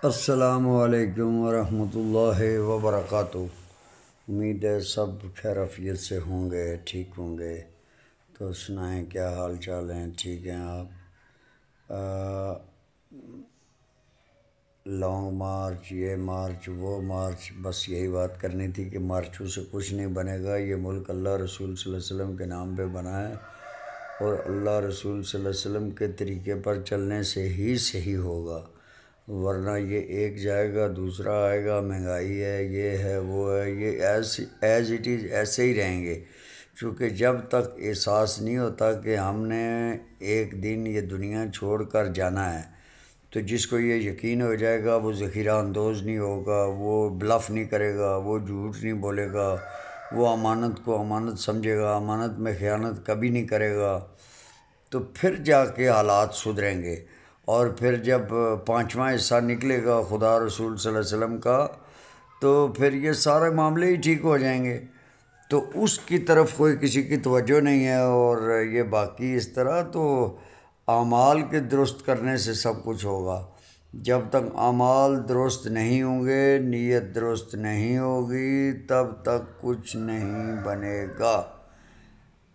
السلام علیکم ورحمۃ اللہ وبرکاتہ۔ امید ہے سب خیر عافیت سے ہوں گے، ٹھیک ہوں گے۔ تو سنائیں کیا حال چال ہیں؟ ٹھیک ہیں آپ؟ لانگ مارچ، یہ مارچ وہ مارچ، بس یہی بات کرنی تھی کہ مارچوں سے کچھ نہیں بنے گا۔ یہ ملک اللہ رسول صلی اللہ علیہ وسلم کے نام پہ بنا ہے، اور اللہ رسول صلی اللہ علیہ وسلم کے طریقے پر چلنے سے ہی صحیح ہوگا، ورنہ یہ ایک جائے گا دوسرا آئے گا۔ مہنگائی ہے، یہ ہے، وہ ہے، یہ ایز اٹ از ایسے ہی رہیں گے، چونکہ جب تک احساس نہیں ہوتا کہ ہم نے ایک دن یہ دنیا چھوڑ کر جانا ہے، تو جس کو یہ یقین ہو جائے گا وہ ذخیرہ اندوز نہیں ہوگا، وہ بلف نہیں کرے گا، وہ جھوٹ نہیں بولے گا، وہ امانت کو امانت سمجھے گا، امانت میں خیانت کبھی نہیں کرے گا۔ تو پھر جا کے حالات سدھریں گے، اور پھر جب پانچواں حصہ نکلے گا خدا رسول صلی اللہ علیہ وسلم کا، تو پھر یہ سارے معاملے ہی ٹھیک ہو جائیں گے۔ تو اس کی طرف کوئی کسی کی توجہ نہیں ہے، اور یہ باقی اس طرح تو اعمال کے درست کرنے سے سب کچھ ہوگا۔ جب تک اعمال درست نہیں ہوں گے، نیت درست نہیں ہوگی، تب تک کچھ نہیں بنے گا۔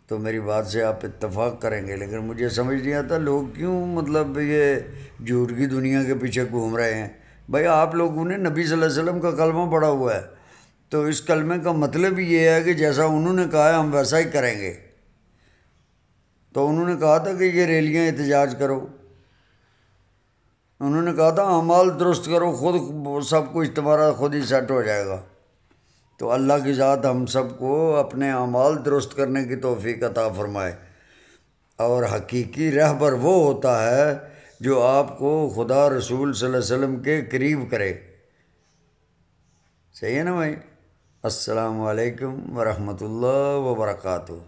تو میری بات سے آپ اتفاق کریں گے، لیکن مجھے سمجھ نہیں آتا لوگ کیوں یہ جھوٹ کی دنیا کے پیچھے گھوم رہے ہیں۔ بھائی آپ لوگوں نے نبی صلی اللہ علیہ وسلم کا کلمہ پڑھا ہوا ہے، تو اس کلمے کا مطلب یہ ہے کہ جیسا انہوں نے کہا ہے ہم ویسا ہی کریں گے۔ تو انہوں نے کہا تھا کہ یہ ریلیاں احتجاج کرو، انہوں نے کہا تھا اعمال درست کرو، خود سب کچھ تمہارا خود ہی سیٹ ہو جائے گا۔ تو اللہ کی ذات ہم سب کو اپنے اعمال درست کرنے کی توفیق عطا فرمائے، اور حقیقی رہبر وہ ہوتا ہے جو آپ کو خدا رسول صلی اللہ علیہ وسلم کے قریب کرے۔ صحیح ہے نا بھائی؟ السلام علیکم ورحمۃ اللہ وبرکاتہ۔